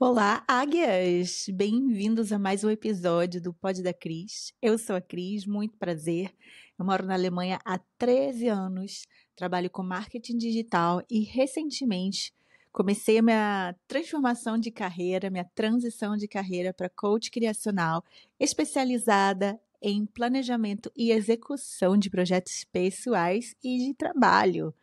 Olá, águias! Bem-vindos a mais um episódio do Pod da Cris. Eu sou a Cris, muito prazer. Eu moro na Alemanha há 13 anos, trabalho com marketing digital e recentemente comecei a minha transformação de carreira, minha transição de carreira para coach criacional, especializada em planejamento e execução de projetos pessoais e de trabalho.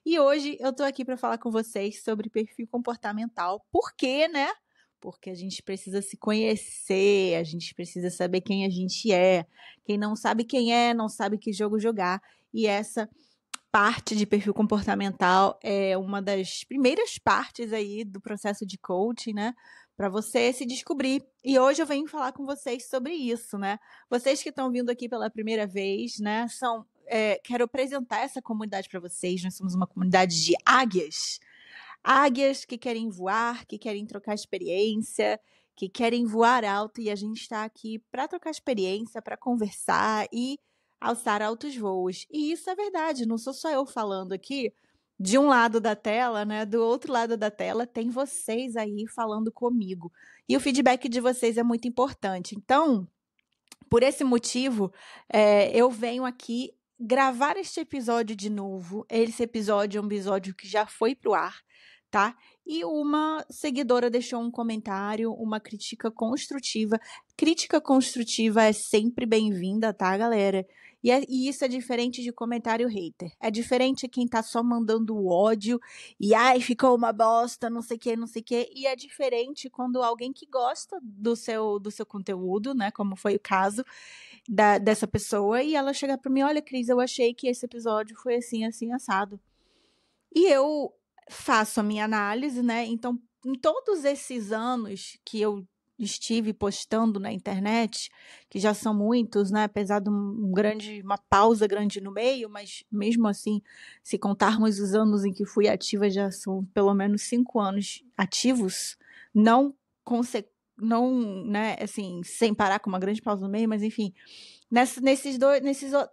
E hoje eu tô aqui para falar com vocês sobre perfil comportamental. Por quê, né? Porque a gente precisa se conhecer, a gente precisa saber quem a gente é. Quem não sabe quem é, não sabe que jogo jogar. E essa parte de perfil comportamental é uma das primeiras partes aí do processo de coaching, né? Para você se descobrir. E hoje eu venho falar com vocês sobre isso, né? Vocês que estão vindo aqui pela primeira vez, né? Quero apresentar essa comunidade para vocês. Nós somos uma comunidade de águias. Águias que querem voar, que querem trocar experiência, que querem voar alto, e a gente está aqui para trocar experiência, para conversar e alçar altos voos. E isso é verdade, não sou só eu falando aqui. De um lado da tela, né? Do outro lado da tela tem vocês aí falando comigo. E o feedback de vocês é muito importante. Então, por esse motivo, eu venho aqui gravar este episódio de novo. Esse episódio é um episódio que já foi pro ar, tá? E uma seguidora deixou um comentário, uma crítica construtiva. Crítica construtiva é sempre bem-vinda, tá, galera? E isso é diferente de comentário hater. É diferente quem tá só mandando ódio e ai, ficou uma bosta, não sei o que, não sei o que. E é diferente quando alguém que gosta do seu conteúdo, né? Como foi o caso dessa pessoa, e ela chega pra mim, olha, Cris, eu achei que esse episódio foi assim, assim, assado. E eu faço a minha análise, né? Então, em todos esses anos que eu estive postando na internet, que já são muitos, né? Apesar de uma pausa grande no meio, mas mesmo assim, se contarmos os anos em que fui ativa, já são pelo menos 5 anos ativos, não, não, né, assim, sem parar com uma grande pausa no meio, mas enfim,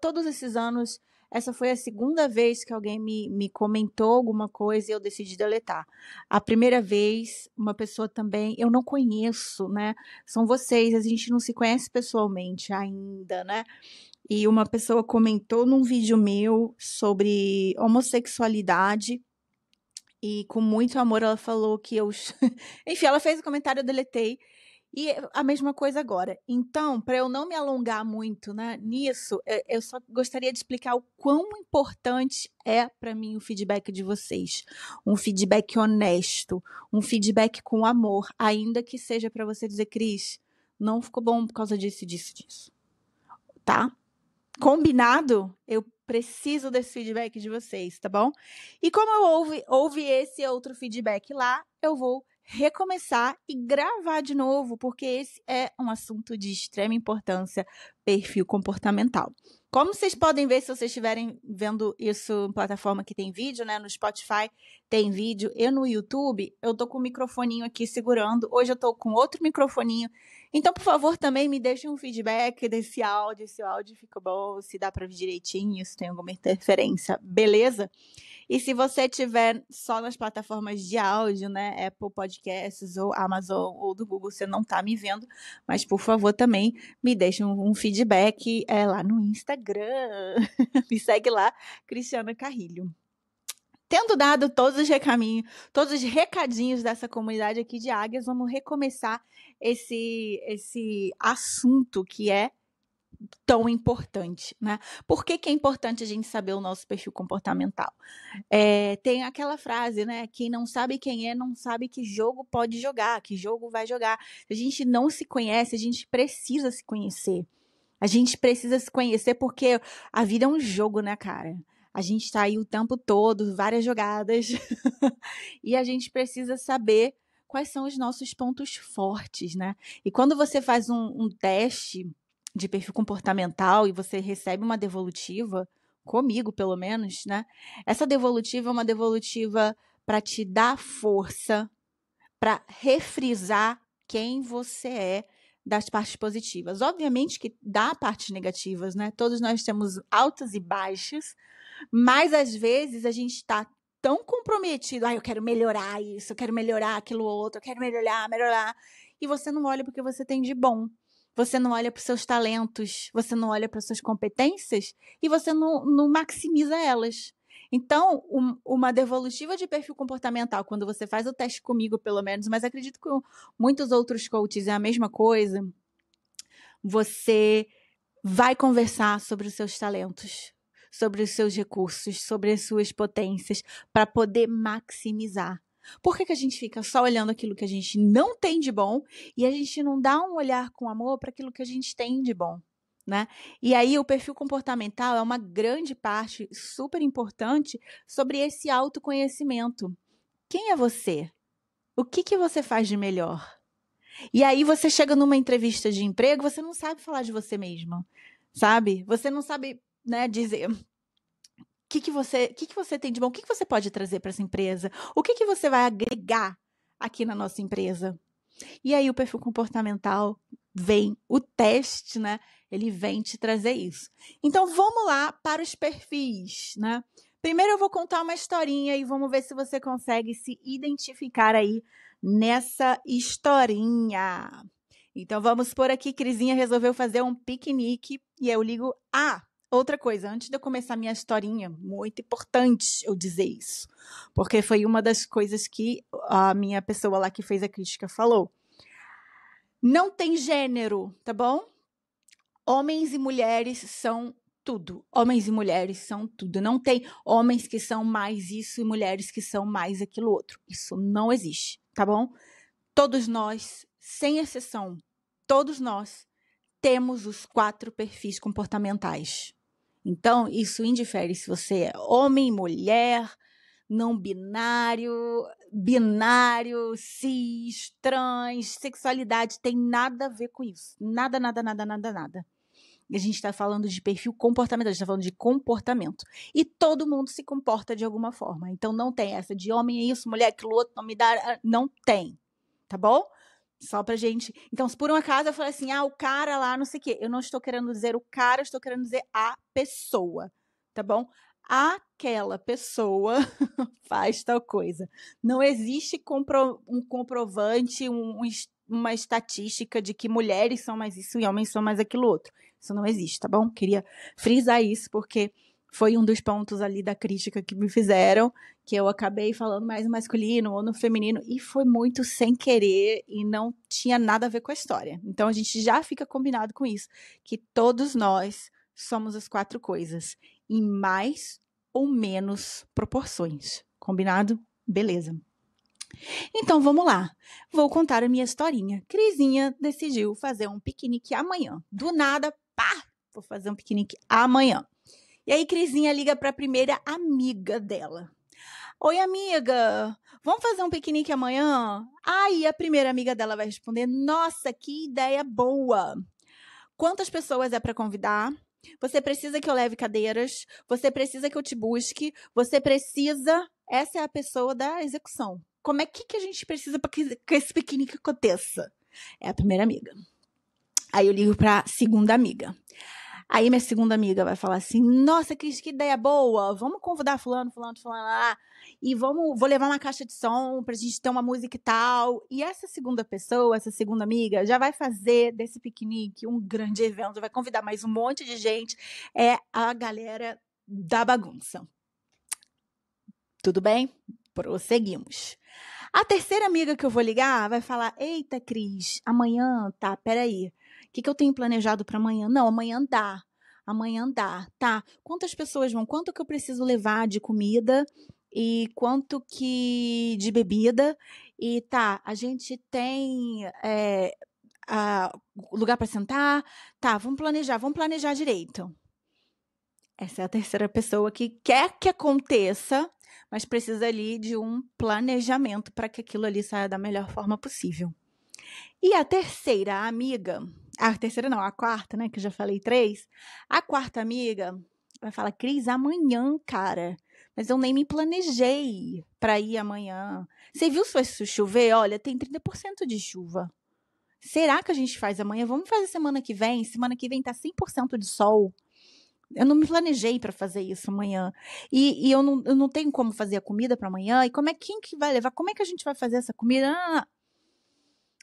todos esses anos, essa foi a segunda vez que alguém me comentou alguma coisa e eu decidi deletar. A primeira vez, uma pessoa também, eu não conheço, né? São vocês, a gente não se conhece pessoalmente ainda, né? E uma pessoa comentou num vídeo meu sobre homossexualidade. E com muito amor ela falou que eu. Enfim, ela fez o comentário, eu deletei. E a mesma coisa agora. Então, para eu não me alongar muito, né, nisso, eu só gostaria de explicar o quão importante é para mim o feedback de vocês. Um feedback honesto, um feedback com amor, ainda que seja para você dizer, Cris, não ficou bom por causa disso, disso, disso. Tá? Combinado? Eu preciso desse feedback de vocês, tá bom? E como eu ouvi esse outro feedback lá, eu vou recomeçar e gravar de novo, porque esse é um assunto de extrema importância, perfil comportamental. Como vocês podem ver, se vocês estiverem vendo isso em plataforma que tem vídeo, né? No Spotify tem vídeo, e no YouTube eu tô com o microfoninho aqui segurando. Hoje eu tô com outro microfoninho. Então, por favor, também me deixem um feedback desse áudio, se o áudio ficou bom, se dá para ver direitinho, se tem alguma interferência, beleza? E se você tiver só nas plataformas de áudio, né, Apple Podcasts ou Amazon ou do Google, você não tá me vendo, mas por favor também me deixe um feedback lá no Instagram. Me segue lá, Cristiana Carrilho. Tendo dado todos os recadinhos dessa comunidade aqui de águias, vamos recomeçar esse assunto que é tão importante, né? Por que é importante a gente saber o nosso perfil comportamental? Tem aquela frase, né? Quem não sabe quem é, não sabe que jogo pode jogar, que jogo vai jogar. Se a gente não se conhece, a gente precisa se conhecer. A gente precisa se conhecer porque a vida é um jogo, né, cara? A gente tá aí o tempo todo, várias jogadas, e a gente precisa saber quais são os nossos pontos fortes, né? E quando você faz um teste de perfil comportamental e você recebe uma devolutiva, comigo pelo menos, né? Essa devolutiva é uma devolutiva para te dar força, para refrisar quem você é das partes positivas. Obviamente que dá partes negativas, né? Todos nós temos altas e baixas, mas às vezes a gente está tão comprometido. Eu quero melhorar isso, eu quero melhorar aquilo outro, eu quero melhorar. E você não olha porque você tem de bom. Você não olha para os seus talentos, você não olha para as suas competências e você não maximiza elas. Então, uma devolutiva de perfil comportamental, quando você faz o teste comigo, pelo menos, mas acredito que muitos outros coaches é a mesma coisa, você vai conversar sobre os seus talentos, sobre os seus recursos, sobre as suas potências, para poder maximizar. Por que a gente fica só olhando aquilo que a gente não tem de bom e a gente não dá um olhar com amor para aquilo que a gente tem de bom, né? E aí o perfil comportamental é uma grande parte super importante sobre esse autoconhecimento. Quem é você? O que você faz de melhor? E aí você chega numa entrevista de emprego, você não sabe falar de você mesmo, sabe? Você não sabe, né, dizer o que você tem de bom, o que você pode trazer para essa empresa, o que você vai agregar aqui na nossa empresa. E aí o perfil comportamental vem, o teste, né? Ele vem te trazer isso. Então vamos lá para os perfis, né? Primeiro eu vou contar uma historinha e vamos ver se você consegue se identificar aí nessa historinha. Então vamos por aqui, Crisinha resolveu fazer um piquenique e eu ligo. Outra coisa, antes de eu começar minha historinha, muito importante eu dizer isso, porque foi uma das coisas que a minha pessoa lá que fez a crítica falou. Não tem gênero, tá bom? Homens e mulheres são tudo. Homens e mulheres são tudo. Não tem homens que são mais isso e mulheres que são mais aquilo outro. Isso não existe, tá bom? Todos nós, sem exceção, todos nós temos os 4 perfis comportamentais. Então, isso indifere se você é homem, mulher, não binário, cis, trans, sexualidade, tem nada a ver com isso. Nada. A gente está falando de perfil comportamental, a gente está falando de comportamento. E todo mundo se comporta de alguma forma. Então, não tem essa de homem é isso, mulher é aquilo outro, não me dá. Não tem. Tá bom? Só pra gente. Então, se por um acaso eu falei assim, o cara lá, não sei o quê. Eu não estou querendo dizer o cara, eu estou querendo dizer a pessoa. Tá bom? Aquela pessoa faz tal coisa. Não existe um comprovante, uma estatística de que mulheres são mais isso e homens são mais aquilo outro. Isso não existe, tá bom? Queria frisar isso, porque foi um dos pontos ali da crítica que me fizeram, que eu acabei falando mais no masculino ou no feminino, e foi muito sem querer e não tinha nada a ver com a história. Então, a gente já fica combinado com isso, que todos nós somos as 4 coisas, em mais ou menos proporções. Combinado? Beleza. Então, vamos lá. Vou contar a minha historinha. Crisinha decidiu fazer um piquenique amanhã. Do nada, vou fazer um piquenique amanhã. E aí, Crisinha liga para a primeira amiga dela. Oi, amiga, vamos fazer um piquenique amanhã? Aí a primeira amiga dela vai responder, nossa, que ideia boa. Quantas pessoas é para convidar? Você precisa que eu leve cadeiras? Você precisa que eu te busque? Você precisa... Essa é a pessoa da execução. Como é que a gente precisa para que esse piquenique aconteça? É a primeira amiga. Aí eu ligo para a segunda amiga. Aí minha segunda amiga vai falar assim, nossa, Cris, que ideia boa, vamos convidar fulano lá, e vou levar uma caixa de som pra gente ter uma música e tal. E essa segunda pessoa, essa segunda amiga, já vai fazer desse piquenique um grande evento, vai convidar mais um monte de gente, é a galera da bagunça. Tudo bem? Prosseguimos. A terceira amiga que eu vou ligar vai falar, eita, Cris, amanhã, tá, peraí. O que eu tenho planejado para amanhã? Não, amanhã dá. Tá. Quantas pessoas vão? Quanto que eu preciso levar de comida? E quanto que de bebida? E tá, a gente tem lugar para sentar? Tá, vamos planejar direito. Essa é a terceira pessoa que quer que aconteça, mas precisa ali de um planejamento para que aquilo ali saia da melhor forma possível. E a terceira amiga, a quarta, né, que eu já falei 3, a quarta amiga vai falar, Cris, amanhã, cara, mas eu nem me planejei para ir amanhã. Você viu se vai chover? Olha, tem 30% de chuva. Será que a gente faz amanhã? Vamos fazer semana que vem tá 100% de sol. Eu não me planejei para fazer isso amanhã. E eu não tenho como fazer a comida para amanhã. E quem que vai levar? Como é que a gente vai fazer essa comida?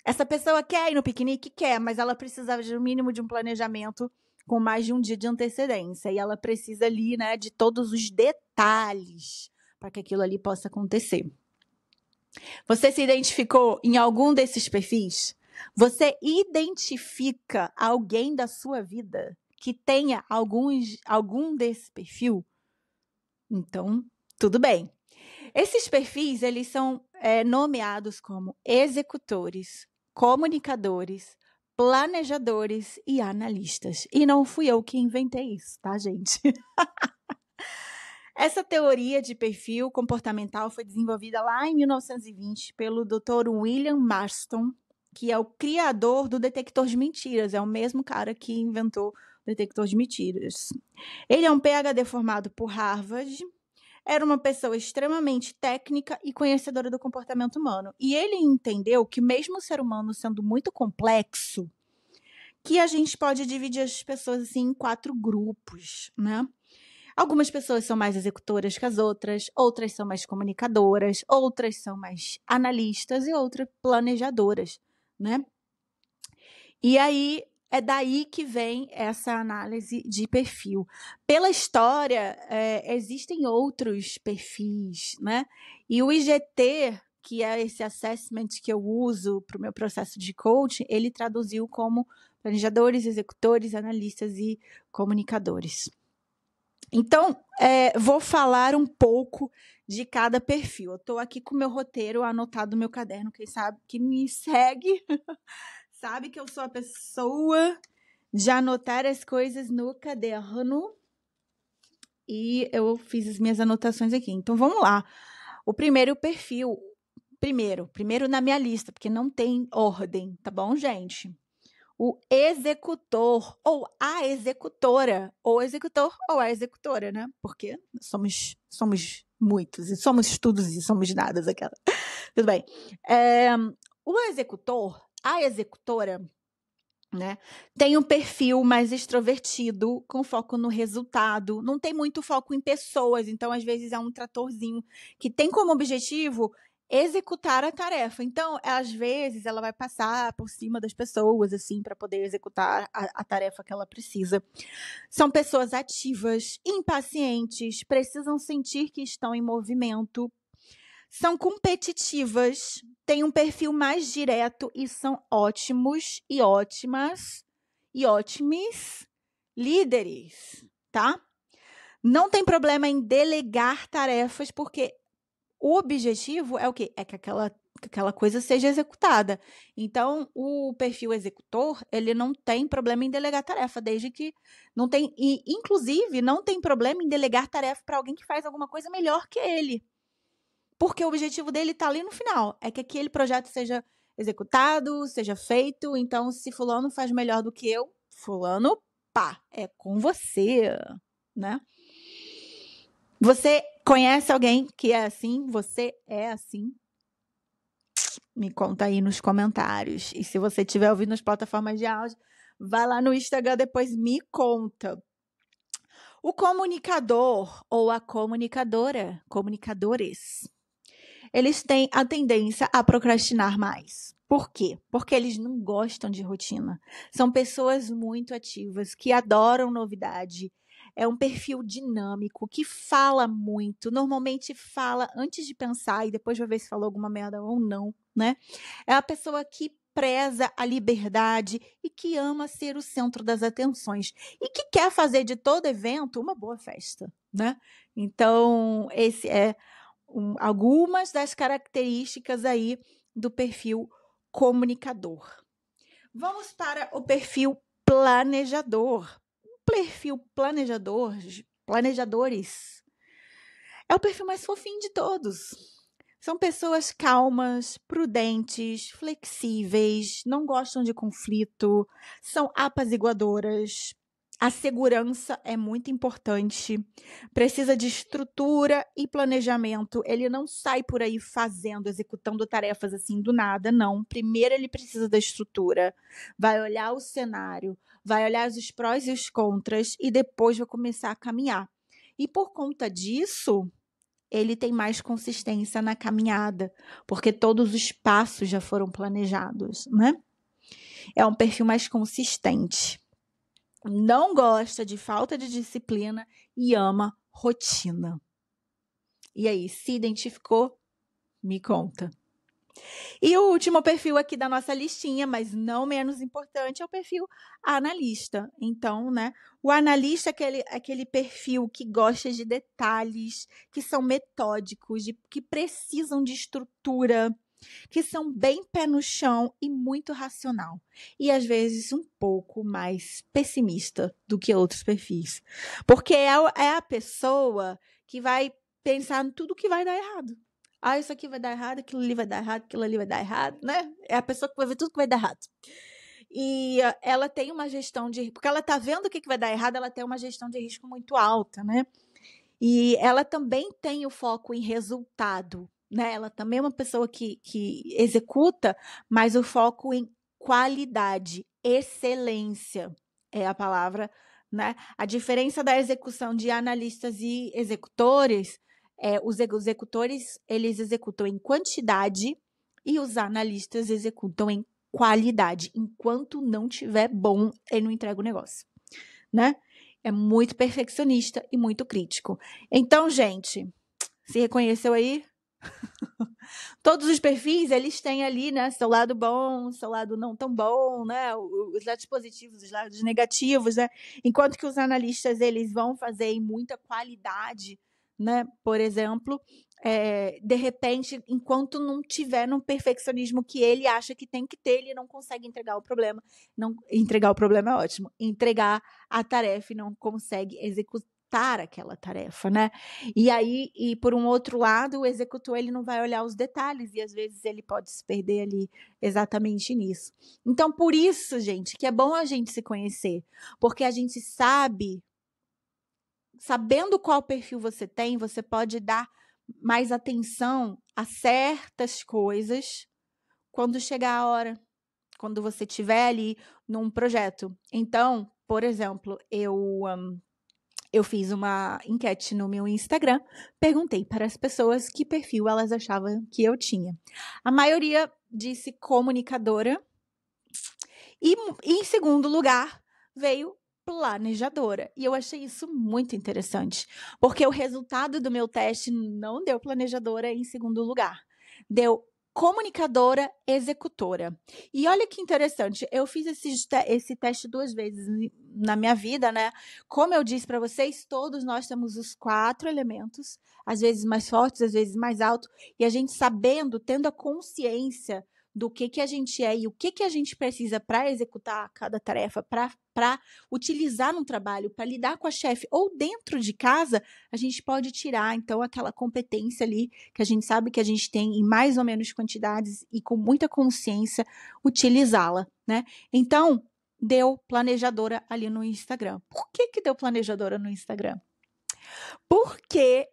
Essa pessoa quer ir no piquenique? Quer, mas ela precisava de um mínimo de um planejamento com mais de um dia de antecedência. E ela precisa ali, né, de todos os detalhes para que aquilo ali possa acontecer. Você se identificou em algum desses perfis? Você identifica alguém da sua vida que tenha algum desse perfil? Então, tudo bem. Esses perfis, eles são nomeados como executores, comunicadores, planejadores e analistas. E não fui eu que inventei isso, tá, gente? Essa teoria de perfil comportamental foi desenvolvida lá em 1920 pelo Dr. William Marston, que é o criador do detector de mentiras. É o mesmo cara que inventou o detector de mentiras. Ele é um PhD formado por Harvard. Era uma pessoa extremamente técnica e conhecedora do comportamento humano. E ele entendeu que mesmo o ser humano sendo muito complexo, que a gente pode dividir as pessoas assim em 4 grupos, né? Algumas pessoas são mais executoras que as outras são mais comunicadoras, outras são mais analistas e outras planejadoras, né? E aí é daí que vem essa análise de perfil. Pela história, existem outros perfis, né? E o IGT, que é esse assessment que eu uso para o meu processo de coaching, ele traduziu como planejadores, executores, analistas e comunicadores. Então, vou falar um pouco de cada perfil. Eu estou aqui com o meu roteiro anotado no meu caderno. Quem sabe que me segue sabe que eu sou a pessoa de anotar as coisas no caderno. E eu fiz as minhas anotações aqui. Então, vamos lá. O primeiro perfil. Primeiro na minha lista, porque não tem ordem, tá bom, gente? O executor ou a executora, ou executor ou a executora, né? Porque somos muitos, e somos todos e somos nada, aquela. Tudo bem. O executor, a executora, né, tem um perfil mais extrovertido, com foco no resultado, não tem muito foco em pessoas, então às vezes é um tratorzinho que tem como objetivo executar a tarefa. Então, às vezes, ela vai passar por cima das pessoas, assim, para poder executar a tarefa que ela precisa. São pessoas ativas, impacientes, precisam sentir que estão em movimento, são competitivas, têm um perfil mais direto e são ótimos e ótimas e ótimes líderes, tá? Não tem problema em delegar tarefas, porque o objetivo é o quê? É que aquela coisa seja executada. Então, o perfil executor, ele não tem problema em delegar tarefa, desde que não tem... E, inclusive, não tem problema em delegar tarefa para alguém que faz alguma coisa melhor que ele. Porque o objetivo dele está ali no final. É que aquele projeto seja executado, seja feito. Então, se fulano faz melhor do que eu, fulano, pá, é com você, né? Você conhece alguém que é assim? Você é assim? Me conta aí nos comentários. E se você estiver ouvindo nas plataformas de áudio, vai lá no Instagram, depois me conta. O comunicador ou a comunicadora, comunicadores, eles têm a tendência a procrastinar mais. Por quê? Porque eles não gostam de rotina. São pessoas muito ativas, que adoram novidade. É um perfil dinâmico, que fala muito. Normalmente fala antes de pensar e depois vai ver se falou alguma merda ou não, né? É a pessoa que preza a liberdade e que ama ser o centro das atenções. E que quer fazer de todo evento uma boa festa, né? Então, esse é algumas das características aí do perfil comunicador. Vamos para o perfil planejador. O perfil planejadores, é o perfil mais fofinho de todos. São pessoas calmas, prudentes, flexíveis, não gostam de conflito, são apaziguadoras, A segurança é muito importante, precisa de estrutura e planejamento. Ele não sai por aí fazendo, executando tarefas assim do nada, não. Primeiro ele precisa da estrutura, vai olhar o cenário, vai olhar os prós e os contras e depois vai começar a caminhar. E por conta disso, ele tem mais consistência na caminhada, porque todos os passos já foram planejados, né? É um perfil mais consistente. Não gosta de falta de disciplina e ama rotina. E aí, se identificou? Me conta. E o último perfil aqui da nossa listinha, mas não menos importante, é o perfil analista. Então, né, o analista é aquele perfil que gosta de detalhes, que são metódicos, que precisam de estrutura, que são bem pé no chão e muito racional. E às vezes um pouco mais pessimista do que outros perfis. Porque é a pessoa que vai pensar em tudo que vai dar errado. Ah, isso aqui vai dar errado, aquilo ali vai dar errado, aquilo ali vai dar errado, né? É a pessoa que vai ver tudo que vai dar errado. E ela tem uma gestão de... Porque ela tá vendo o que vai dar errado, ela tem uma gestão de risco muito alta, né? E ela também tem o foco em resultado, né? Ela também é uma pessoa que executa, mas o foco em qualidade, excelência é a palavra, né? A diferença da execução de analistas e executores os executores, eles executam em quantidade e os analistas executam em qualidade. Enquanto não tiver bom, ele não entrega o negócio, né? É muito perfeccionista e muito crítico. Então, gente, se reconheceu aí? Todos os perfis, eles têm ali, né, seu lado bom, seu lado não tão bom, né, os lados positivos, os lados negativos, né, enquanto que os analistas, eles vão fazer em muita qualidade, né, por exemplo, de repente, enquanto não tiver no perfeccionismo que ele acha que tem que ter, ele não consegue entregar o problema. Não, entregar o problema é ótimo. Entregar a tarefa e não consegue executar aquela tarefa, né? E aí, e por um outro lado, o executor ele não vai olhar os detalhes e às vezes ele pode se perder ali exatamente nisso. Então, por isso, gente, que é bom a gente se conhecer, porque a gente sabe, sabendo qual perfil você tem, você pode dar mais atenção a certas coisas quando chegar a hora, quando você estiver ali num projeto. Então, por exemplo, eu fiz uma enquete no meu Instagram, perguntei para as pessoas que perfil elas achavam que eu tinha. A maioria disse comunicadora e em segundo lugar veio planejadora. E eu achei isso muito interessante, porque o resultado do meu teste não deu planejadora em segundo lugar. Deu comunicadora executora. E olha que interessante, eu fiz esse teste 2 vezes na minha vida, né? Como eu disse para vocês, todos nós temos os 4 elementos, às vezes mais fortes, às vezes mais altos, e a gente sabendo, tendo a consciência do que a gente é e o que a gente precisa para executar cada tarefa, para utilizar no trabalho, para lidar com a chefe ou dentro de casa, a gente pode tirar, então, aquela competência ali que a gente sabe que a gente tem em mais ou menos quantidades e com muita consciência utilizá-la, né? Então, deu planejadora ali no Instagram. Por que deu planejadora no Instagram? Porque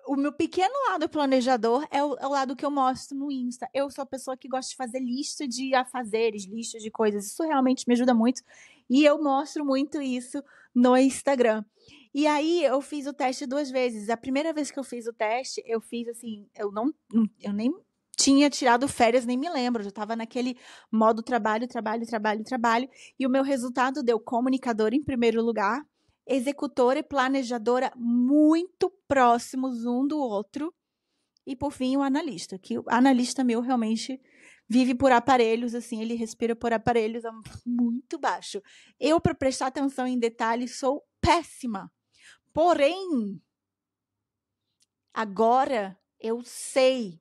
o meu pequeno lado planejador é o lado que eu mostro no Insta. Eu sou a pessoa que gosta de fazer lista de afazeres, lista de coisas. Isso realmente me ajuda muito. E eu mostro muito isso no Instagram. E aí eu fiz o teste 2 vezes. A primeira vez que eu fiz o teste, eu fiz assim, eu nem tinha tirado férias, nem me lembro. Eu já estava naquele modo trabalho, trabalho, trabalho, trabalho. E o meu resultado deu comunicador em primeiro lugar, executora e planejadora muito próximos um do outro. E, por fim, o analista, que o analista meu realmente vive por aparelhos, assim, ele respira por aparelhos muito baixo. Eu, para prestar atenção em detalhes, sou péssima. Porém, agora eu sei.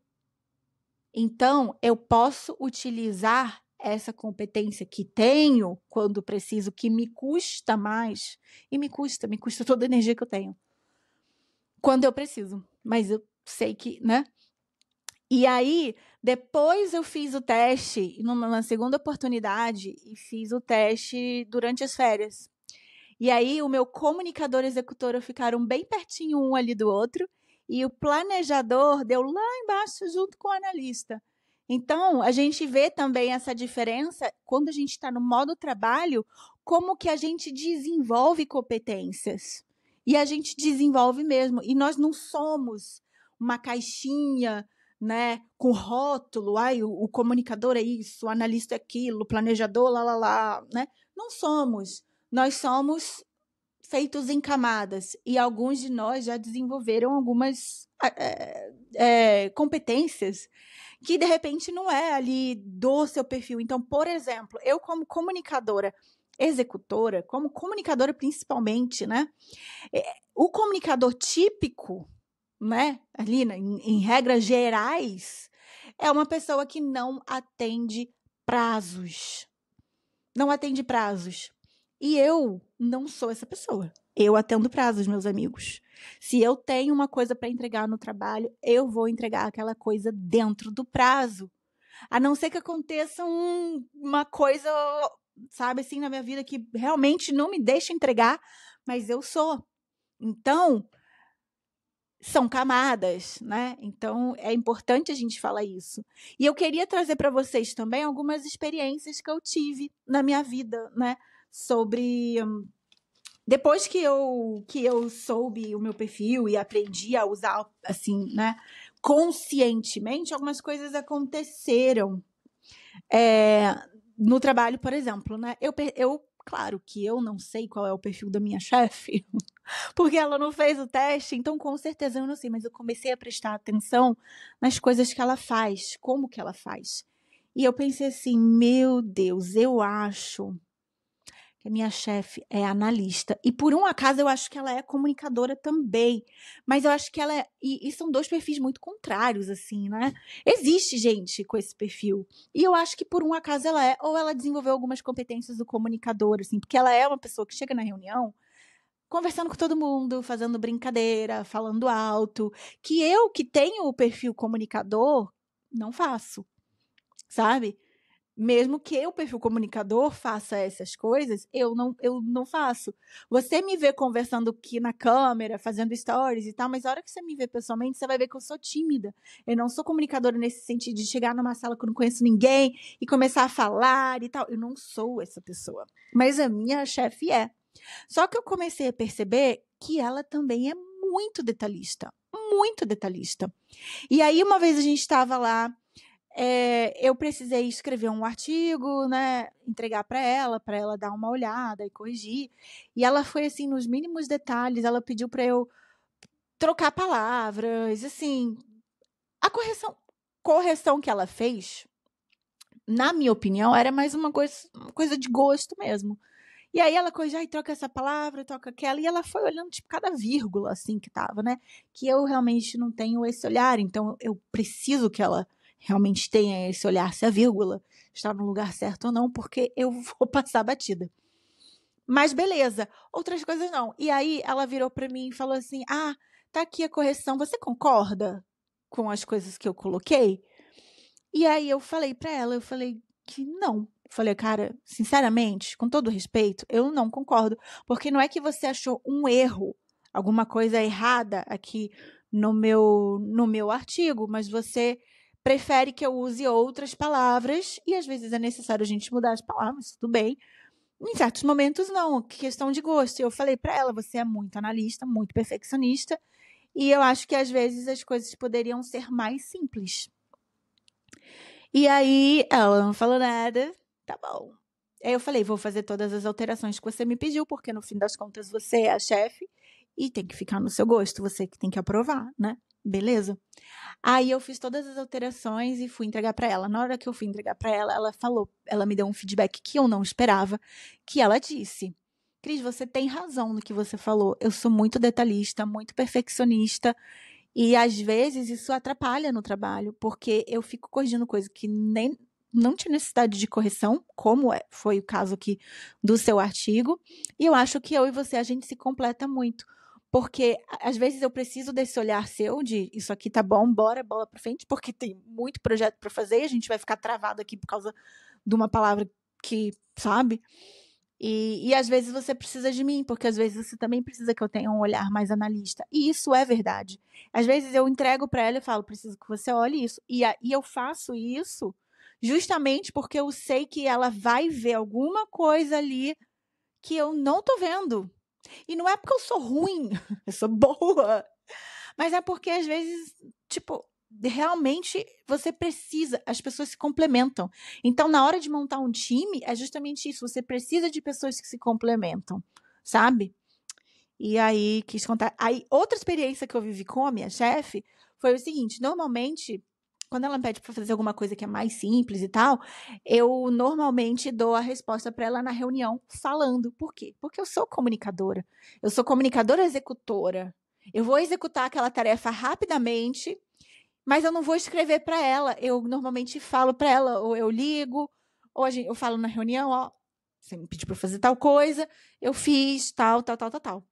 Então, eu posso utilizar essa competência que tenho quando preciso, que me custa mais, e me custa toda a energia que eu tenho. Quando eu preciso, mas eu sei que, né? E aí, depois eu fiz o teste, numa segunda oportunidade, e fiz o teste durante as férias. E aí o meu comunicador e executora ficaram bem pertinho um ali do outro, e o planejador deu lá embaixo junto com o analista. Então, a gente vê também essa diferença quando a gente está no modo trabalho, como que a gente desenvolve competências. E a gente desenvolve mesmo. E nós não somos uma caixinha, né, com rótulo, ai, o comunicador é isso, o analista é aquilo, o planejador, lá, né? Não somos. Nós somos feitos em camadas e alguns de nós já desenvolveram algumas competências que de repente não é ali do seu perfil. Então, por exemplo, eu como comunicadora, executora, como comunicadora principalmente, né? O comunicador típico, né? Ali em regras gerais, é uma pessoa que não atende prazos. Não atende prazos. E eu não sou essa pessoa. Eu atendo prazos, meus amigos. Se eu tenho uma coisa para entregar no trabalho, eu vou entregar aquela coisa dentro do prazo. A não ser que aconteça uma coisa, sabe, assim, na minha vida que realmente não me deixa entregar, mas eu sou. Então, são camadas, né? Então, é importante a gente falar isso. E eu queria trazer para vocês também algumas experiências que eu tive na minha vida, né? Sobre depois que eu soube o meu perfil e aprendi a usar assim, né, conscientemente, algumas coisas aconteceram no trabalho, por exemplo, né? Claro que eu não sei qual é o perfil da minha chefe, porque ela não fez o teste, então com certeza eu não sei, mas eu comecei a prestar atenção nas coisas que ela faz, como que ela faz. E eu pensei assim, meu Deus, eu acho que a minha chefe é analista. E por um acaso eu acho que ela é comunicadora também. Mas eu acho que ela é. E são dois perfis muito contrários, assim, né? Existe gente com esse perfil. E eu acho que por um acaso ela é. Ou ela desenvolveu algumas competências do comunicador, assim, porque ela é uma pessoa que chega na reunião conversando com todo mundo, fazendo brincadeira, falando alto. Que eu, que tenho o perfil comunicador, não faço, sabe? Mesmo que o perfil comunicador faça essas coisas, eu não faço. Você me vê conversando aqui na câmera, fazendo stories e tal, mas a hora que você me vê pessoalmente, você vai ver que eu sou tímida. Eu não sou comunicadora nesse sentido de chegar numa sala que eu não conheço ninguém e começar a falar e tal. Eu não sou essa pessoa. Mas a minha chefe é. Só que eu comecei a perceber que ela também é muito detalhista. Muito detalhista. E aí, uma vez a gente estava lá, eu precisei escrever um artigo, né, entregar para ela dar uma olhada e corrigir. E ela foi assim nos mínimos detalhes, ela pediu para eu trocar palavras, assim, a correção que ela fez, na minha opinião, era mais uma coisa de gosto mesmo. E aí ela corrigiu, troca essa palavra, troca aquela, e ela foi olhando, tipo, cada vírgula, assim, que tava, né? Que eu realmente não tenho esse olhar, então eu preciso que ela realmente tenha esse olhar, se a vírgula está no lugar certo ou não, porque eu vou passar batida. Mas beleza, outras coisas não. E aí ela virou para mim e falou assim: "Ah, tá aqui a correção, você concorda com as coisas que eu coloquei?" E aí eu falei para ela, eu falei que não. Falei: "Cara, sinceramente, com todo respeito, eu não concordo, porque não é que você achou um erro, alguma coisa errada aqui no meu artigo, mas você prefere que eu use outras palavras e às vezes é necessário a gente mudar as palavras, tudo bem. Em certos momentos não, questão de gosto". E eu falei para ela: "Você é muito analista, muito perfeccionista, e eu acho que às vezes as coisas poderiam ser mais simples". E aí ela não falou nada, tá bom. Aí eu falei: "Vou fazer todas as alterações que você me pediu, porque no fim das contas você é a chefe e tem que ficar no seu gosto, você que tem que aprovar, né, beleza". Aí eu fiz todas as alterações e fui entregar para ela. Na hora que eu fui entregar para ela, ela me deu um feedback que eu não esperava, que ela disse: "Cris, você tem razão no que você falou, eu sou muito detalhista, muito perfeccionista, e às vezes isso atrapalha no trabalho, porque eu fico corrigindo coisa que nem não tinha necessidade de correção, como foi o caso aqui do seu artigo, e eu acho que eu e você, a gente se completa muito. Porque às vezes eu preciso desse olhar seu de isso aqui tá bom, bora, bola pra frente, porque tem muito projeto para fazer e a gente vai ficar travado aqui por causa de uma palavra que, sabe? E às vezes você precisa de mim, porque às vezes você também precisa que eu tenha um olhar mais analista. E isso é verdade. Às vezes eu entrego para ela e falo, preciso que você olhe isso. E eu faço isso justamente porque eu sei que ela vai ver alguma coisa ali que eu não tô vendo. E não é porque eu sou ruim, eu sou boa, mas é porque às vezes, tipo, realmente você precisa, as pessoas se complementam. Então, na hora de montar um time, é justamente isso, você precisa de pessoas que se complementam, sabe? E aí, quis contar. Aí, outra experiência que eu vivi com a minha chefe foi o seguinte: normalmente, quando ela me pede para fazer alguma coisa que é mais simples e tal, eu normalmente dou a resposta para ela na reunião falando. Por quê? Porque eu sou comunicadora. Eu sou comunicadora executora. Eu vou executar aquela tarefa rapidamente, mas eu não vou escrever para ela. Eu normalmente falo para ela, ou eu ligo, ou eu falo na reunião, ó, você me pediu para fazer tal coisa, eu fiz tal, tal, tal, tal, tal.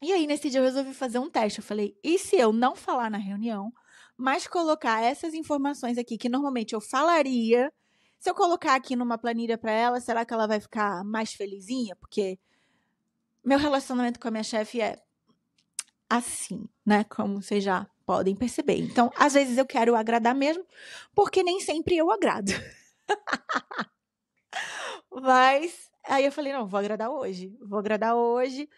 E aí, nesse dia, eu resolvi fazer um teste. Eu falei, e se eu não falar na reunião, mas colocar essas informações aqui, que normalmente eu falaria, se eu colocar aqui numa planilha para ela, será que ela vai ficar mais felizinha? Porque meu relacionamento com a minha chefe é assim, né? Como vocês já podem perceber. Então, às vezes eu quero agradar mesmo, porque nem sempre eu agrado. Mas aí eu falei, não, vou agradar hoje. Vou agradar hoje.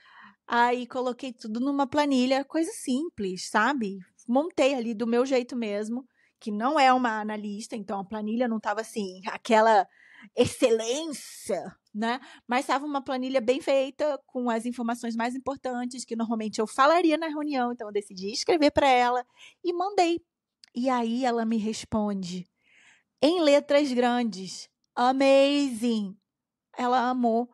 Aí coloquei tudo numa planilha, coisa simples, sabe? Montei ali do meu jeito mesmo, que não é uma analista, então a planilha não estava assim, aquela excelência, né? Mas estava uma planilha bem feita, com as informações mais importantes, que normalmente eu falaria na reunião, então eu decidi escrever para ela e mandei. E aí ela me responde, em letras grandes, amazing. Ela amou.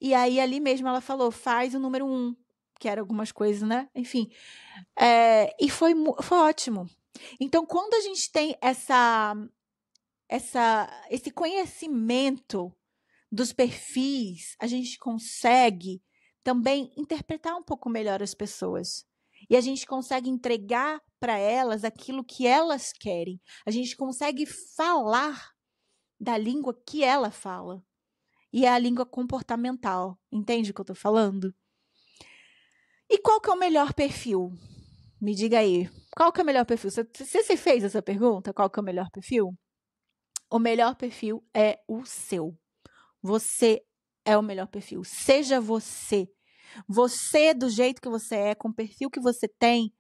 E aí, ali mesmo, ela falou, faz o número 1, que era algumas coisas, né? Enfim. E foi ótimo. Então, quando a gente tem esse conhecimento dos perfis, a gente consegue também interpretar um pouco melhor as pessoas. E a gente consegue entregar para elas aquilo que elas querem. A gente consegue falar da língua que ela fala. E é a língua comportamental. Entende o que eu tô falando? E qual que é o melhor perfil? Me diga aí. Qual que é o melhor perfil? Você fez essa pergunta? Qual que é o melhor perfil? O melhor perfil é o seu. Você é o melhor perfil. Seja você. Você, do jeito que você é, com o perfil que você tem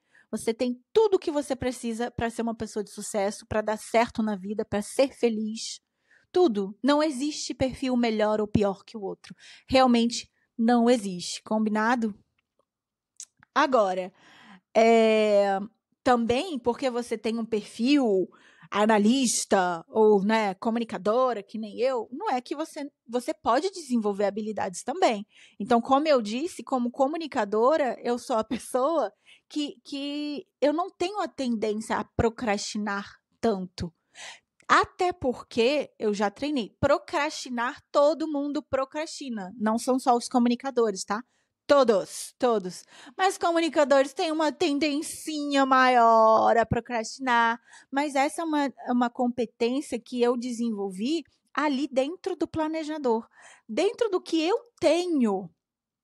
tudo o que você precisa para ser uma pessoa de sucesso, para dar certo na vida, para ser feliz. Tudo. Não existe perfil melhor ou pior que o outro. Realmente não existe. Combinado? Agora, é, também porque você tem um perfil analista ou, né, comunicadora, que nem eu, não é que você pode desenvolver habilidades também. Então, como eu disse, como comunicadora, eu sou a pessoa que eu não tenho a tendência a procrastinar tanto. Até porque eu já treinei. Procrastinar, todo mundo procrastina. Não são só os comunicadores, tá? Todos, todos. Mas comunicadores têm uma tendencinha maior a procrastinar. Mas essa é uma competência que eu desenvolvi ali dentro do planejador. Dentro do que eu tenho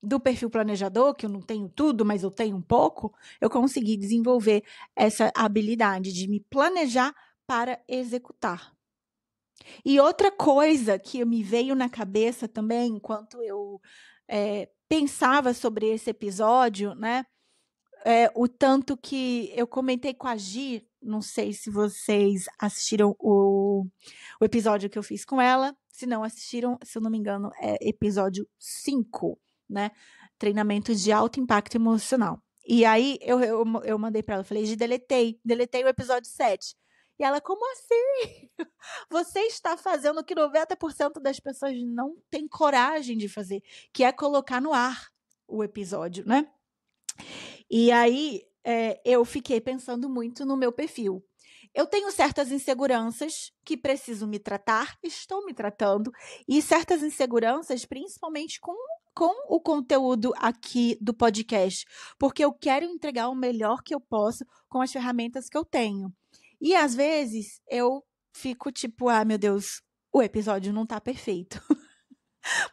do perfil planejador, que eu não tenho tudo, mas eu tenho um pouco, eu consegui desenvolver essa habilidade de me planejar para executar. E outra coisa que me veio na cabeça também, enquanto eu pensava sobre esse episódio, né? O tanto que eu comentei com a Gi, não sei se vocês assistiram o episódio que eu fiz com ela. Se não assistiram, se eu não me engano, é episódio 5, né? Treinamento de alto impacto emocional. E aí eu mandei para ela, falei, Gi, deletei o episódio 7. E ela, como assim? Você está fazendo o que 90% das pessoas não têm coragem de fazer, que é colocar no ar o episódio, né? E aí eu fiquei pensando muito no meu perfil. Eu tenho certas inseguranças que preciso me tratar, estou me tratando, e certas inseguranças, principalmente com o conteúdo aqui do podcast, porque eu quero entregar o melhor que eu posso com as ferramentas que eu tenho. E às vezes eu fico tipo, ah, meu Deus, o episódio não tá perfeito.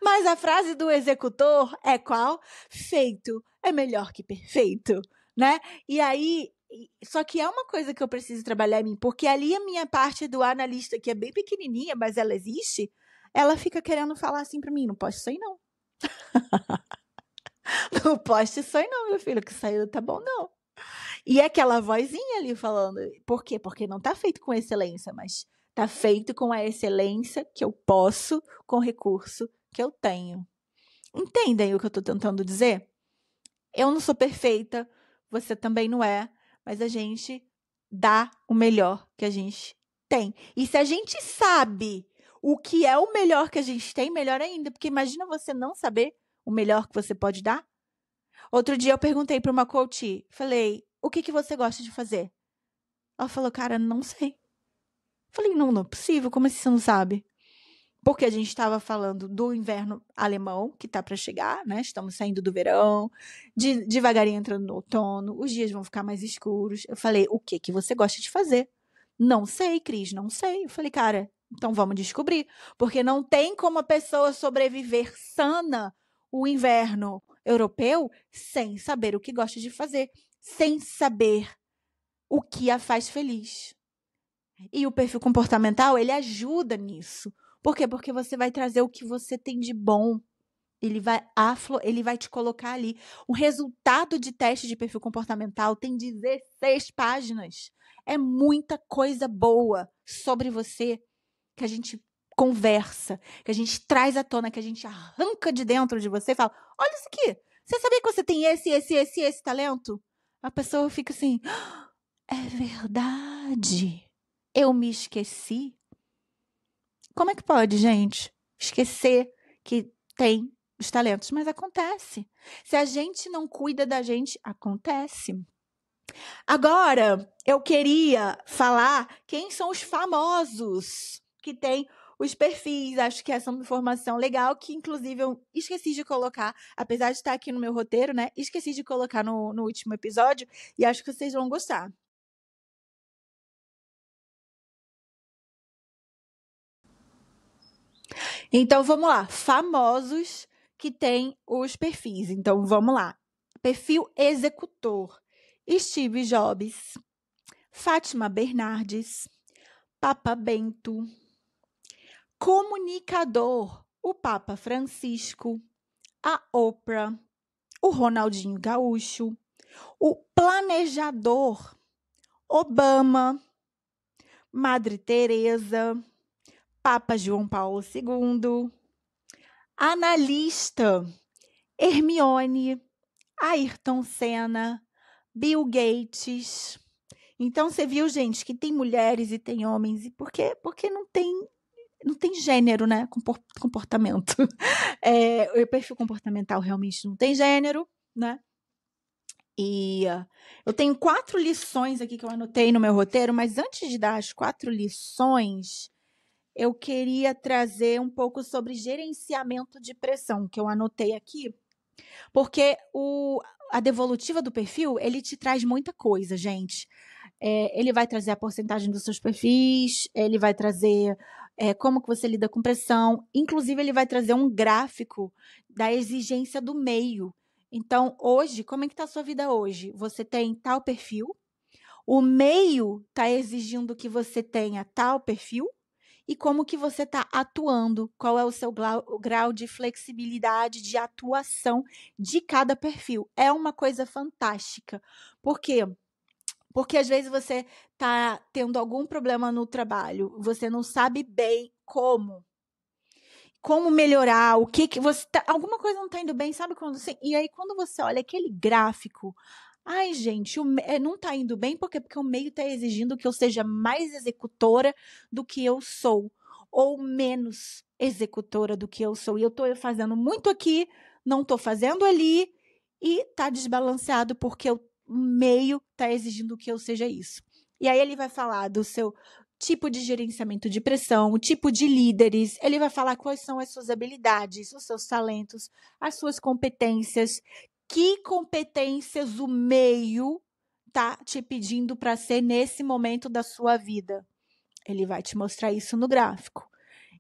Mas a frase do executor é qual? Feito é melhor que perfeito, né? E aí, só que é uma coisa que eu preciso trabalhar em mim, porque ali a minha parte do analista, que é bem pequenininha, mas ela existe, ela fica querendo falar assim pra mim, não poste isso aí não. Não poste isso aí não, meu filho, que isso aí não tá bom não. E é aquela vozinha ali falando, por quê? Porque não tá feito com excelência, mas tá feito com a excelência que eu posso, com o recurso que eu tenho. Entendem o que eu tô tentando dizer? Eu não sou perfeita, você também não é, mas a gente dá o melhor que a gente tem. E se a gente sabe o que é o melhor que a gente tem, melhor ainda, porque imagina você não saber o melhor que você pode dar. Outro dia eu perguntei para uma coach, falei, o que você gosta de fazer? Ela falou, cara, não sei. Falei, não é possível, como assim você não sabe? Porque a gente estava falando do inverno alemão, que está para chegar, né? Estamos saindo do verão, devagarinho entrando no outono, os dias vão ficar mais escuros. Eu falei, o que você gosta de fazer? Não sei, Cris, não sei. Eu falei, cara, então vamos descobrir. Porque não tem como a pessoa sobreviver sana o inverno europeu sem saber o que gosta de fazer, sem saber o que a faz feliz. E o perfil comportamental, ele ajuda nisso. Por quê? Porque você vai trazer o que você tem de bom. Ele vai te colocar ali. O resultado de teste de perfil comportamental tem 16 páginas. É muita coisa boa sobre você que a gente conversa, que a gente traz à tona, que a gente arranca de dentro de você e fala: olha isso aqui. Você sabia que você tem esse talento? A pessoa fica assim: é verdade. Eu me esqueci. Como é que pode, gente? Esquecer que tem os talentos, mas acontece. Se a gente não cuida da gente, acontece. Agora, eu queria falar quem são os famosos que têm os perfis. Acho que essa é uma informação legal que, inclusive, eu esqueci de colocar, apesar de estar aqui no meu roteiro, né? Esqueci de colocar no último episódio e acho que vocês vão gostar. Então vamos lá, famosos que têm os perfis. Então vamos lá. Perfil executor: Steve Jobs, Fátima Bernardes, Papa Bento. Comunicador: o Papa Francisco, a Oprah, o Ronaldinho Gaúcho. O planejador: Obama, Madre Teresa, Papa João Paulo II. Analista: Hermione, Ayrton Senna, Bill Gates. Então você viu, gente, que tem mulheres e tem homens. E por quê? Porque não tem gênero, né? Comportamento. O perfil comportamental realmente não tem gênero, né? E eu tenho 4 lições aqui que eu anotei no meu roteiro, mas antes de dar as 4 lições, eu queria trazer um pouco sobre gerenciamento de pressão, que eu anotei aqui, porque a devolutiva do perfil, ele te traz muita coisa, gente. Ele vai trazer a porcentagem dos seus perfis, ele vai trazer como que você lida com pressão, inclusive ele vai trazer um gráfico da exigência do meio. Então, hoje, como é que está a sua vida hoje? Você tem tal perfil, o meio está exigindo que você tenha tal perfil, e como que você está atuando, qual é o seu grau de flexibilidade de atuação de cada perfil. É uma coisa fantástica. Por quê? Porque às vezes você está tendo algum problema no trabalho, você não sabe bem como melhorar, o que você alguma coisa não está indo bem, sabe quando você, e aí quando você olha aquele gráfico, ai gente, não está indo bem porque o meio está exigindo que eu seja mais executora do que eu sou, ou menos executora do que eu sou, e eu estou fazendo muito aqui, não estou fazendo ali, e está desbalanceado porque o meio está exigindo que eu seja isso. E aí ele vai falar do seu tipo de gerenciamento de pressão, o tipo de líderes, ele vai falar quais são as suas habilidades, os seus talentos, as suas competências, que competências o meio tá te pedindo para ser nesse momento da sua vida. Ele vai te mostrar isso no gráfico.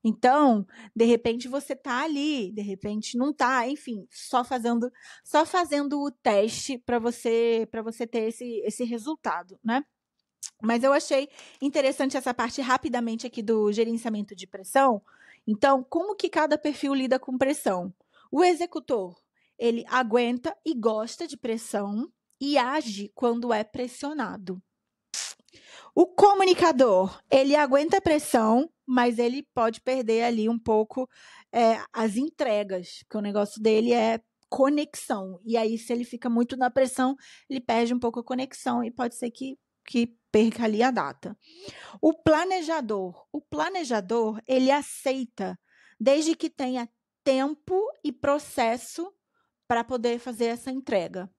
Então, de repente você tá ali, de repente não tá, enfim, só fazendo o teste para você ter esse resultado, né? Mas eu achei interessante essa parte rapidamente aqui do gerenciamento de pressão. Então, como que cada perfil lida com pressão? O executor, ele aguenta e gosta de pressão e age quando é pressionado. O comunicador, ele aguenta a pressão, mas ele pode perder ali um pouco as entregas, porque o negócio dele é conexão. E aí, se ele fica muito na pressão, ele perde um pouco a conexão e pode ser que perca ali a data. O planejador, ele aceita, desde que tenha tempo e processo para poder fazer essa entrega.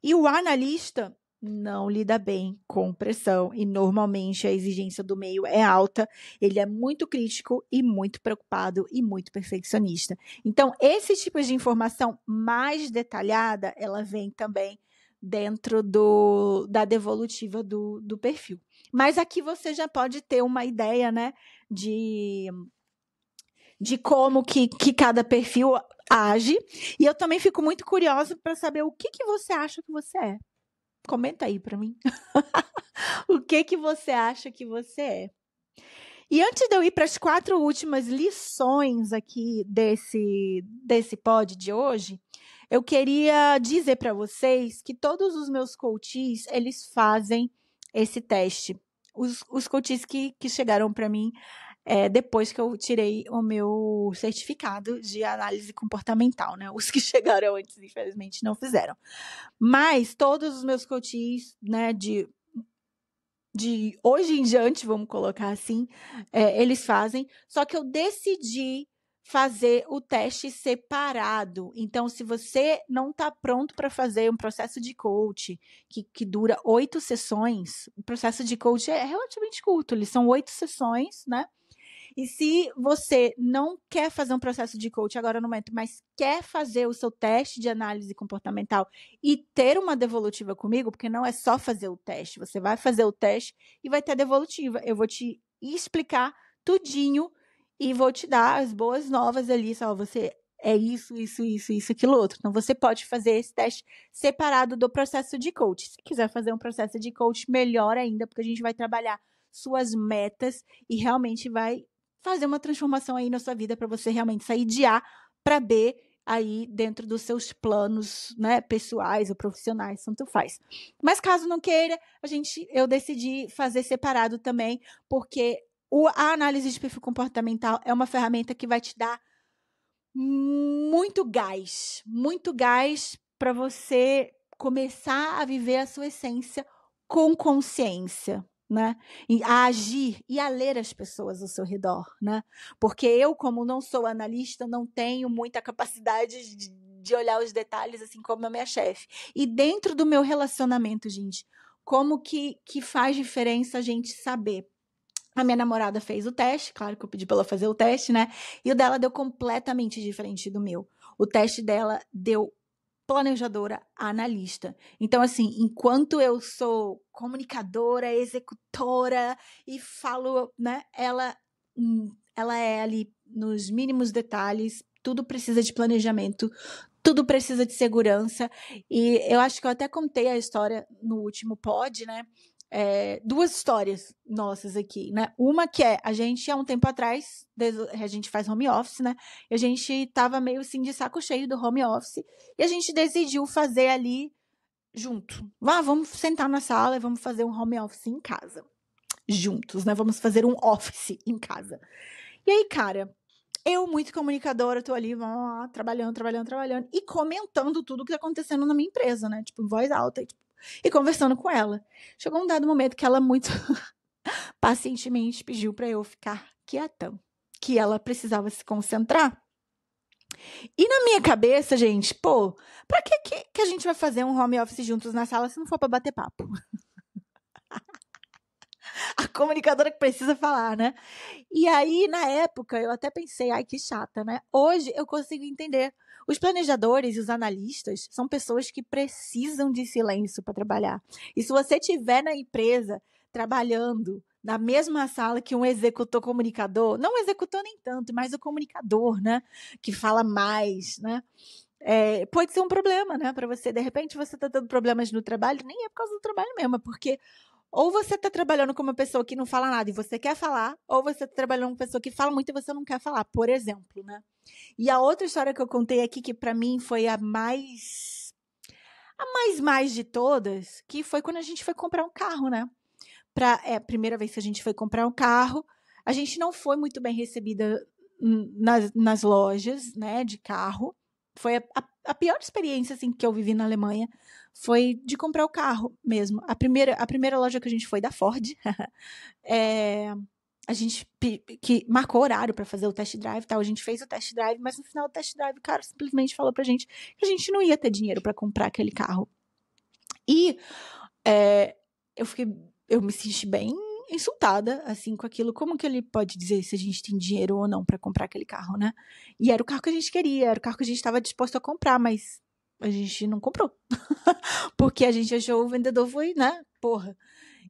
E o analista não lida bem com pressão e normalmente a exigência do meio é alta, ele é muito crítico e muito preocupado e muito perfeccionista. Então, esses tipos de informação mais detalhada, ela vem também dentro da devolutiva do perfil. Mas aqui você já pode ter uma ideia, né, de como que cada perfil age. E eu também fico muito curiosa para saber o que você acha que você é. Comenta aí para mim. O que você acha que você é? E antes de eu ir para as 4 últimas lições aqui desse pod de hoje, eu queria dizer para vocês que todos os meus coaches, eles fazem esse teste. Os coaches que chegaram para mim depois que eu tirei o meu certificado de análise comportamental, né? Os que chegaram antes, infelizmente, não fizeram. Mas todos os meus coaches, né, de hoje em diante, vamos colocar assim, eles fazem. Só que eu decidi fazer o teste separado. Então, se você não está pronto para fazer um processo de coach que dura 8 sessões, o processo de coach é relativamente curto, eles são 8 sessões, né? E se você não quer fazer um processo de coach agora no momento, mas quer fazer o seu teste de análise comportamental e ter uma devolutiva comigo, porque não é só fazer o teste, você vai fazer o teste e vai ter a devolutiva. Eu vou te explicar tudinho e vou te dar as boas novas ali, só você é isso, aquilo outro. Então, você pode fazer esse teste separado do processo de coach. Se quiser fazer um processo de coach, melhor ainda, porque a gente vai trabalhar suas metas e realmente vai fazer uma transformação aí na sua vida para você realmente sair de A para B aí dentro dos seus planos, né, pessoais ou profissionais, tanto faz. Mas caso não queira, eu decidi fazer separado também, porque a análise de perfil comportamental é uma ferramenta que vai te dar muito gás para você começar a viver a sua essência com consciência, né? E a agir e a ler as pessoas ao seu redor, né? Porque eu, como não sou analista, não tenho muita capacidade de olhar os detalhes, assim como a minha chefe. E dentro do meu relacionamento, gente, como que faz diferença a gente saber? A minha namorada fez o teste, claro que eu pedi para ela fazer o teste, né? E o dela deu completamente diferente do meu. O teste dela deu planejadora, analista. Então, assim, enquanto eu sou comunicadora, executora e falo, né? Ela é ali nos mínimos detalhes, tudo precisa de planejamento, tudo precisa de segurança. E eu acho que eu até contei a história no último pod, né? 2 histórias nossas aqui, né? Uma que é, a gente há um tempo atrás, a gente faz home office, né? E a gente tava meio assim de saco cheio do home office e a gente decidiu fazer ali junto. Vamos sentar na sala e vamos fazer um home office em casa. Juntos, né? Vamos fazer um office em casa. E aí, cara, eu, muito comunicadora, tô ali trabalhando e comentando tudo que tá acontecendo na minha empresa, né? Tipo, em voz alta e conversando com ela. Chegou um dado momento que ela muito pacientemente pediu para eu ficar quieta, que ela precisava se concentrar. E na minha cabeça, gente, pra que a gente vai fazer um home office juntos na sala se não for para bater papo? A comunicadora que precisa falar, né? E aí, na época, eu até pensei, ai, que chata, né? Hoje eu consigo entender. Os planejadores e os analistas são pessoas que precisam de silêncio para trabalhar. E se você estiver na empresa trabalhando, na mesma sala que um executor comunicador, não o executor nem tanto, mas o comunicador, né? Que fala mais, né? Pode ser um problema, né? Para você, de repente, você está tendo problemas no trabalho, nem é por causa do trabalho mesmo, é porque ou você está trabalhando com uma pessoa que não fala nada e você quer falar, ou você está trabalhando com uma pessoa que fala muito e você não quer falar, por exemplo, né? E a outra história que eu contei aqui, que para mim foi a mais de todas, que foi quando a gente foi comprar um carro, né? A primeira vez que a gente foi comprar um carro, a gente não foi muito bem recebida nas lojas, né, de carro. Foi a pior experiência assim que eu vivi na Alemanha, foi de comprar o carro mesmo. A primeira loja que a gente foi da Ford, a gente que marcou horário para fazer o test drive, tal. A gente fez o test drive, mas no final do test drive o cara simplesmente falou pra gente que a gente não ia ter dinheiro para comprar aquele carro. E eu me senti bem insultada, assim, com aquilo. Como que ele pode dizer se a gente tem dinheiro ou não para comprar aquele carro, né? E era o carro que a gente queria, era o carro que a gente estava disposto a comprar, mas a gente não comprou. Porque a gente achou o vendedor foi, né? Porra.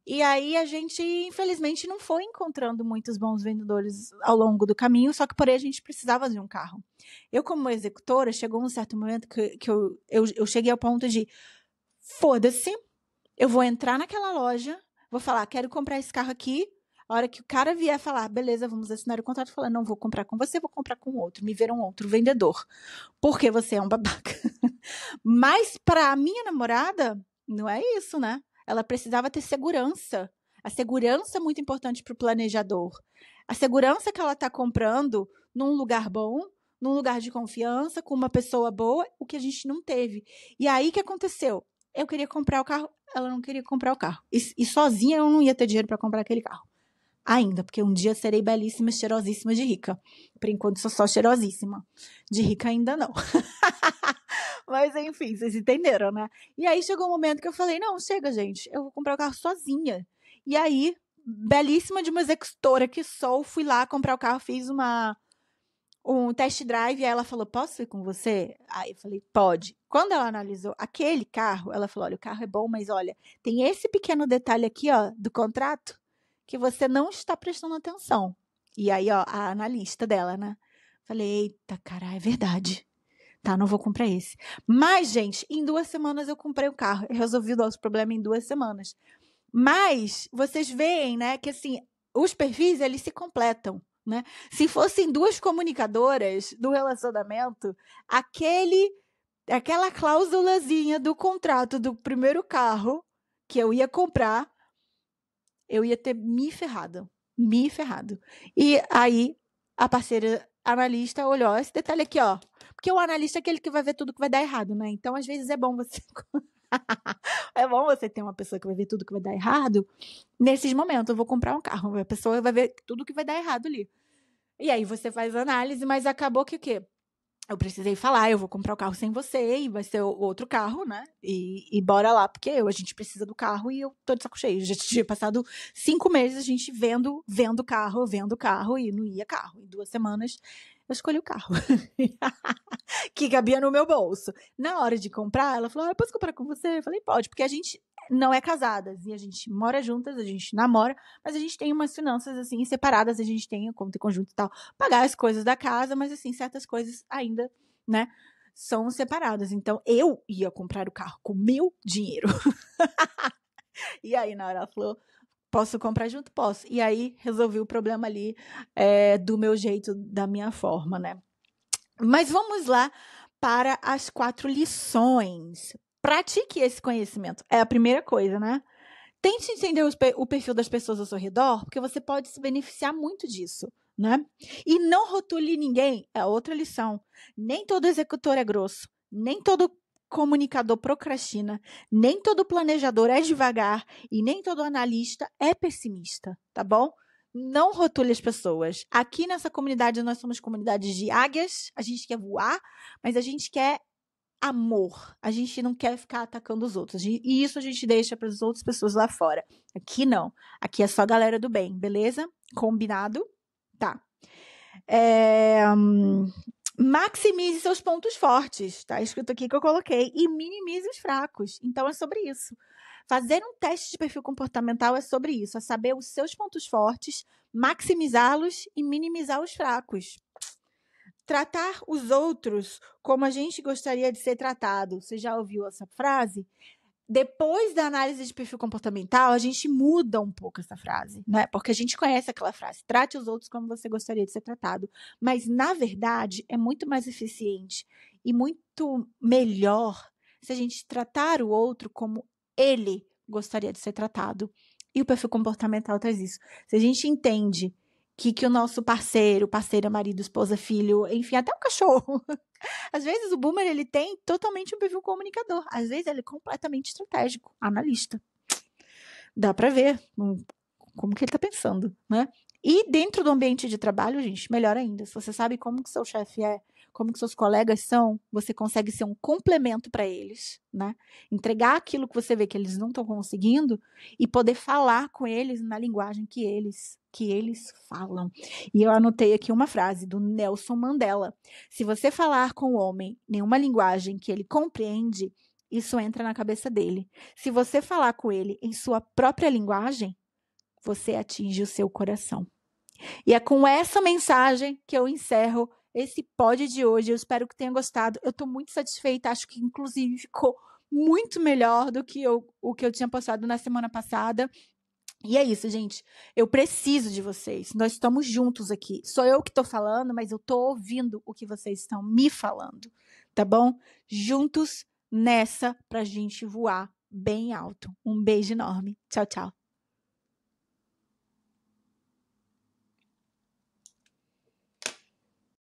E aí a gente, infelizmente, não foi encontrando muitos bons vendedores ao longo do caminho, só que porém a gente precisava de um carro. Eu, como executora, chegou um certo momento que eu cheguei ao ponto de foda-se, eu vou entrar naquela loja, vou falar, quero comprar esse carro aqui. A hora que o cara vier falar, beleza, vamos assinar o contrato, falar, não vou comprar com você, vou comprar com outro. Me ver um outro vendedor. Porque você é um babaca. Mas para a minha namorada, não é isso, né? Ela precisava ter segurança. A segurança é muito importante para o planejador. A segurança que ela está comprando num lugar bom, num lugar de confiança, com uma pessoa boa, o que a gente não teve. E aí o que aconteceu? Eu queria comprar o carro, ela não queria comprar o carro. E sozinha eu não ia ter dinheiro para comprar aquele carro. Ainda, porque um dia serei belíssima, cheirosíssima de rica. Por enquanto sou só cheirosíssima. De rica ainda não. Mas enfim, vocês entenderam, né? E aí chegou um momento que eu falei, não, chega, gente, eu vou comprar o carro sozinha. E aí, belíssima de uma executora que sou, fui lá comprar o carro, fiz um test drive, e aí ela falou, posso ir com você? Aí eu falei, pode. Quando ela analisou aquele carro, ela falou, olha, o carro é bom, mas olha, tem esse pequeno detalhe aqui, ó, do contrato, que você não está prestando atenção. E aí, ó, a analista dela, né? Falei, eita, cara, é verdade. Tá, não vou comprar esse. Mas, gente, em 2 semanas eu comprei o carro. Eu resolvi o nosso problema em 2 semanas. Mas, vocês veem, né, que assim, os perfis, eles se completam, né? Se fossem 2 comunicadoras do relacionamento, aquela cláusulazinha do contrato do primeiro carro que eu ia comprar, eu ia ter me ferrado. Me ferrado. E aí, a parceira analista olhou, esse detalhe aqui, ó. Porque o analista é aquele que vai ver tudo que vai dar errado, né? Então, às vezes, é bom você. É bom você ter uma pessoa que vai ver tudo que vai dar errado. Nesses momentos, eu vou comprar um carro. A pessoa vai ver tudo que vai dar errado ali. E aí você faz análise, mas acabou que o quê? Eu precisei falar, eu vou comprar o carro sem você e vai ser o outro carro, né? E bora lá, porque a gente precisa do carro e eu tô de saco cheio. Já tinha passado 5 meses a gente vendo carro e não ia carro. Em 2 semanas eu escolhi o carro. Que cabia no meu bolso. Na hora de comprar, ela falou, posso comprar com você? Eu falei, pode, porque a gente não é casadas e a gente mora juntas, a gente namora, mas a gente tem umas finanças assim separadas, a gente tem a conta em conjunto e tal, pagar as coisas da casa, mas assim, certas coisas ainda, né, são separadas. Então, eu ia comprar o carro com meu dinheiro. E aí, na hora ela falou, posso comprar junto? Posso. E aí, resolvi o problema ali do meu jeito, da minha forma, né? Mas vamos lá para as 4 lições. Pratique esse conhecimento. É a primeira coisa, né? Tente entender o perfil das pessoas ao seu redor, porque você pode se beneficiar muito disso, né? E não rotule ninguém. É outra lição. Nem todo executor é grosso. Nem todo comunicador procrastina. Nem todo planejador é devagar. E nem todo analista é pessimista, tá bom? Não rotule as pessoas. Aqui nessa comunidade, nós somos comunidades de águias. A gente quer voar, mas a gente quer amor. A gente não quer ficar atacando os outros. E isso a gente deixa para as outras pessoas lá fora. Aqui não. Aqui é só galera do bem, beleza? Combinado? Tá. Maximize seus pontos fortes. Tá escrito aqui que eu coloquei. E minimize os fracos. Então é sobre isso. Fazer um teste de perfil comportamental é sobre isso, é saber os seus pontos fortes, maximizá-los e minimizar os fracos. Tratar os outros como a gente gostaria de ser tratado. Você já ouviu essa frase? Depois da análise de perfil comportamental, a gente muda um pouco essa frase, né? Porque a gente conhece aquela frase, trate os outros como você gostaria de ser tratado. Mas, na verdade, é muito mais eficiente e muito melhor se a gente tratar o outro como ele gostaria de ser tratado. E o perfil comportamental traz isso. Se a gente entende que o nosso parceiro, parceira, marido, esposa, filho, enfim, até o cachorro. Às vezes o boomer ele tem totalmente um perfil comunicador. Às vezes ele é completamente estratégico, analista. Dá para ver como que ele tá pensando, né? E dentro do ambiente de trabalho, gente, melhor ainda. Se você sabe como que seu chefe é, como que seus colegas são, você consegue ser um complemento para eles, né? Entregar aquilo que você vê que eles não estão conseguindo e poder falar com eles na linguagem que eles falam. E eu anotei aqui uma frase do Nelson Mandela. Se você falar com o homem nenhuma linguagem que ele compreende, isso entra na cabeça dele. Se você falar com ele em sua própria linguagem, você atinge o seu coração. E é com essa mensagem que eu encerro esse pod de hoje. Eu espero que tenha gostado. Eu estou muito satisfeita. Acho que, inclusive, ficou muito melhor do que o que eu tinha postado na semana passada. E é isso, gente. Eu preciso de vocês. Nós estamos juntos aqui. Sou eu que estou falando, mas eu estou ouvindo o que vocês estão me falando. Tá bom? Juntos nessa pra gente voar bem alto. Um beijo enorme. Tchau, tchau.